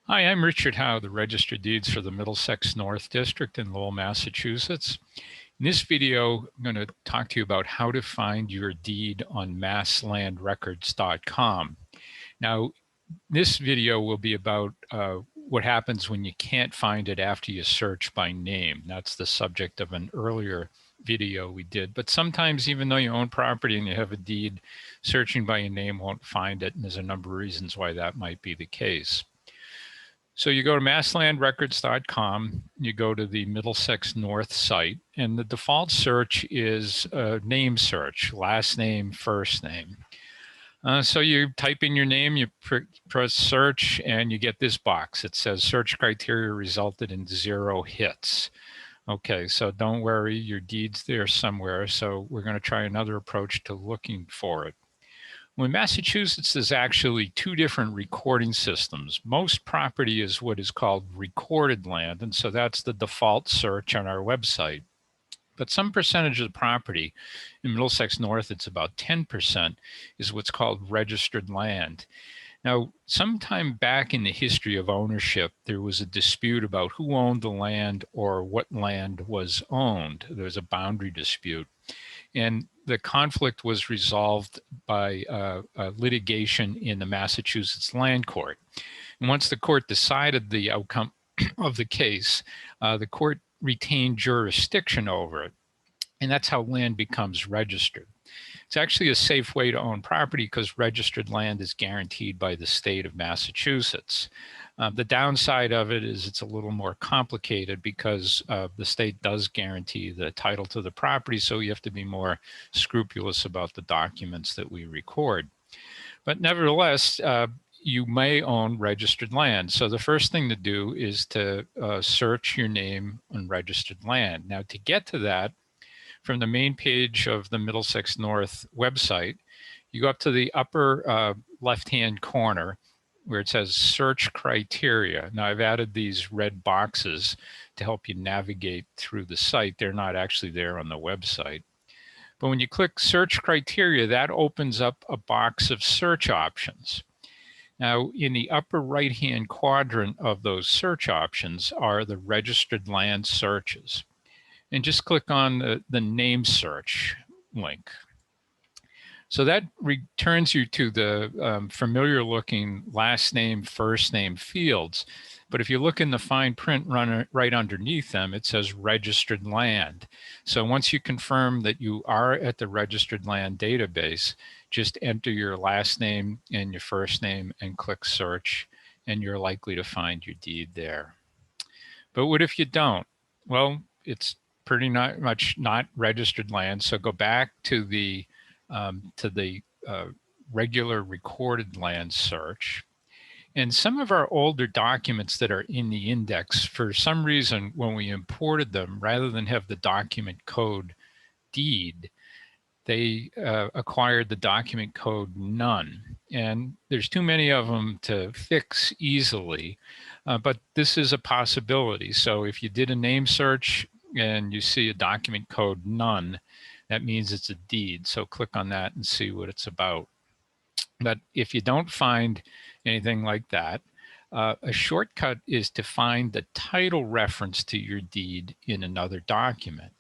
Hi, I'm Richard Howe, the Register of Deeds for the Middlesex North District in Lowell, Massachusetts. In this video, I'm going to talk to you about how to find your deed on masslandrecords.com. Now, this video will be about what happens when you can't find it after you search by name. That's the subject of an earlier video we did. But sometimes, even though you own property and you have a deed, searching by your name won't find it. And there's a number of reasons why that might be the case. So you go to masslandrecords.com, you go to the Middlesex North site, and the default search is a name search, last name, first name. So you type in your name, you press search, and you get this box. It says search criteria resulted in 0 hits. Okay, so don't worry, your deed's there somewhere. So we're going to try another approach to looking for it. Well, in Massachusetts, there's actually 2 different recording systems. Most property is what is called recorded land, and so that's the default search on our website. But some percentage of the property, in Middlesex North, it's about 10%, is what's called registered land. Now, sometime back in the history of ownership, there was a dispute about who owned the land or what land was owned. There was a boundary dispute. And the conflict was resolved by litigation in the Massachusetts Land Court. And once the court decided the outcome of the case, the court retained jurisdiction over it. And that's how land becomes registered. It's actually a safe way to own property because registered land is guaranteed by the state of Massachusetts. The downside of it is it's a little more complicated because the state does guarantee the title to the property, so you have to be more scrupulous about the documents that we record. But nevertheless, you may own registered land. So the first thing to do is to search your name on registered land. Now, to get to that, from the main page of the Middlesex North website, you go up to the upper left-hand corner where it says search criteria. Now I've added these red boxes to help you navigate through the site. They're not actually there on the website. But when you click search criteria, that opens up a box of search options. Now, in the upper right-hand quadrant of those search options are the registered land searches. And just click on the name search link. So that returns you to the familiar looking last name, first name fields. But if you look in the fine print right underneath them, it says registered land. So once you confirm that you are at the registered land database, just enter your last name and your first name and click search, and you're likely to find your deed there. But what if you don't? Well, it's pretty much not registered land. So go back to the regular recorded land search. And some of our older documents that are in the index, for some reason, when we imported them, rather than have the document code deed, they acquired the document code none. And there's too many of them to fix easily, but this is a possibility. So if you did a name search and you see a document code none, that means it's a deed. So click on that and see what it's about. But if you don't find anything like that, a shortcut is to find the title reference to your deed in another document.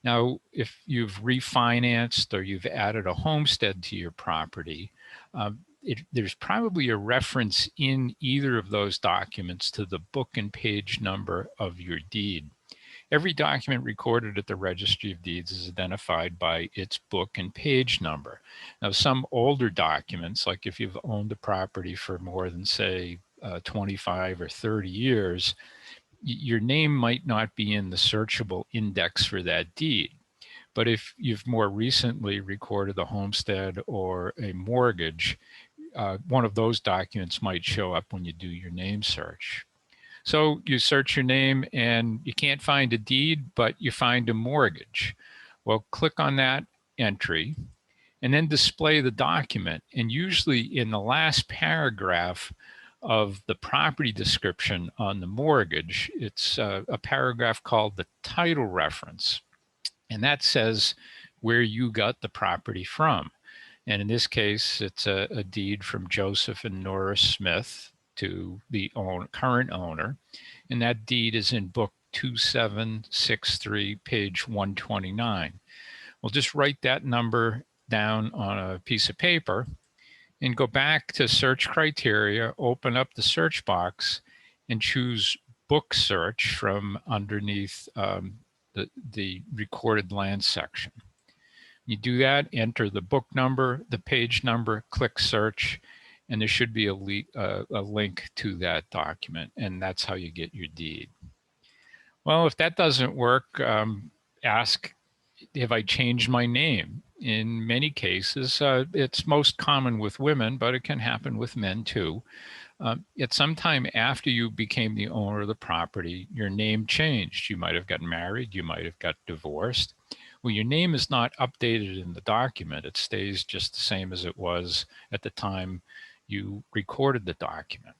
Now, if you've refinanced or you've added a homestead to your property, there's probably a reference in either of those documents to the book and page number of your deed. Every document recorded at the Registry of Deeds is identified by its book and page number. Now, some older documents, like if you've owned a property for more than, say, 25 or 30 years, your name might not be in the searchable index for that deed. But if you've more recently recorded a homestead or a mortgage, one of those documents might show up when you do your name search. So you search your name and you can't find a deed, but you find a mortgage. Well, click on that entry and then display the document. And usually in the last paragraph of the property description on the mortgage, it's a paragraph called the title reference. And that says where you got the property from. And in this case, it's a deed from Joseph and Nora Smith, to the current owner, and that deed is in book 2763, page 129. We'll just write that number down on a piece of paper and go back to search criteria, open up the search box, and choose book search from underneath the recorded land section. You do that, enter the book number, the page number, click search, and there should be a link to that document, and that's how you get your deed. Well, if that doesn't work, ask, have I changed my name? In many cases, it's most common with women, but it can happen with men too. At some time after you became the owner of the property, your name changed. You might have gotten married, you might have got divorced. Well, your name is not updated in the document. It stays just the same as it was at the time you recorded the document.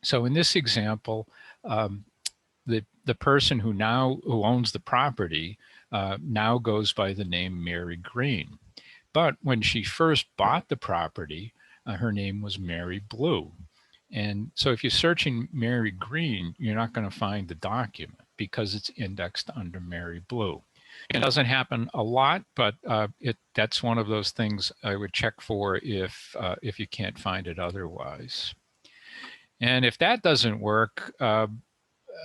So in this example, the person who owns the property now goes by the name Mary Green. But when she first bought the property, her name was Mary Blue. And so if you're searching Mary Green, you're not going to find the document because it's indexed under Mary Blue. It doesn't happen a lot, but that's one of those things I would check for if you can't find it otherwise. And if that doesn't work,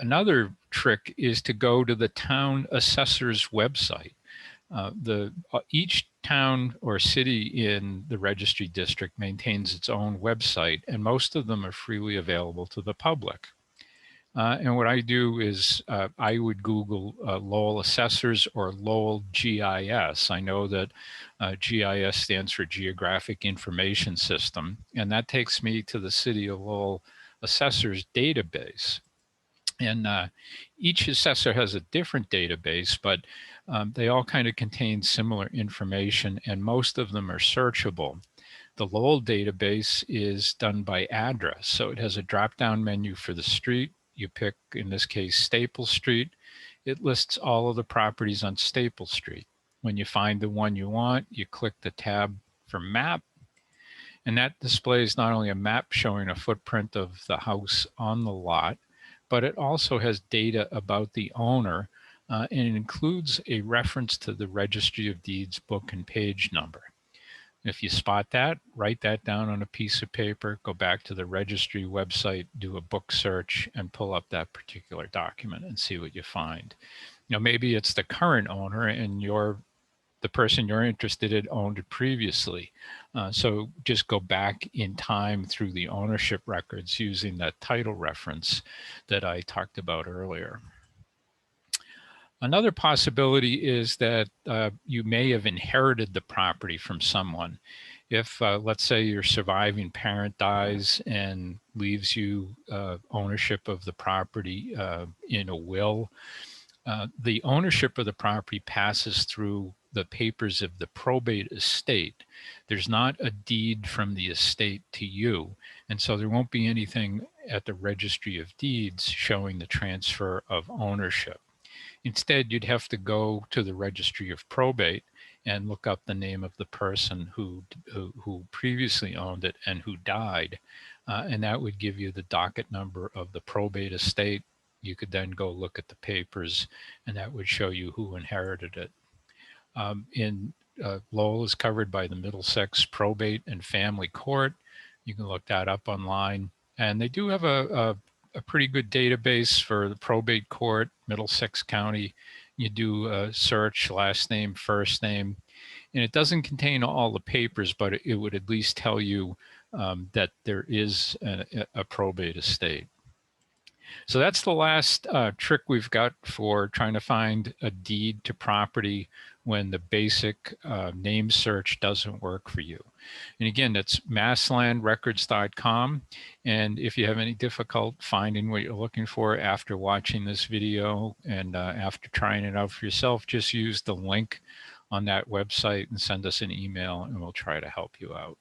another trick is to go to the town assessor's website. Each town or city in the registry district maintains its own website, and most of them are freely available to the public. And what I do is I would Google Lowell Assessors or Lowell GIS. I know that GIS stands for Geographic Information System, and that takes me to the City of Lowell Assessors database. And each assessor has a different database, but they all kind of contain similar information, and most of them are searchable. The Lowell database is done by address, so it has a drop-down menu for the street. You pick, in this case, Staple Street. It lists all of the properties on Staple Street. When you find the one you want, you click the tab for map, and that displays not only a map showing a footprint of the house on the lot, but it also has data about the owner, and it includes a reference to the Registry of Deeds book and page number. If you spot that, write that down on a piece of paper, go back to the registry website, do a book search, and pull up that particular document and see what you find. You know, maybe it's the current owner and the person you're interested in owned it previously. So just go back in time through the ownership records using that title reference that I talked about earlier. Another possibility is that you may have inherited the property from someone. If, let's say, your surviving parent dies and leaves you ownership of the property in a will, the ownership of the property passes through the papers of the probate estate. There's not a deed from the estate to you, and so there won't be anything at the Registry of Deeds showing the transfer of ownership. Instead, you'd have to go to the Registry of Probate and look up the name of the person who previously owned it and who died, and that would give you the docket number of the probate estate. You could then go look at the papers, and that would show you who inherited it. Lowell is covered by the Middlesex Probate and Family Court. You can look that up online, and they do have a pretty good database for the probate court, Middlesex County. You do a search, last name, first name, and it doesn't contain all the papers, but it would at least tell you that there is a probate estate. So that's the last trick we've got for trying to find a deed to property when the basic name search doesn't work for you. And again, that's masslandrecords.com. And if you have any difficulty finding what you're looking for after watching this video and after trying it out for yourself, just use the link on that website and send us an email and we'll try to help you out.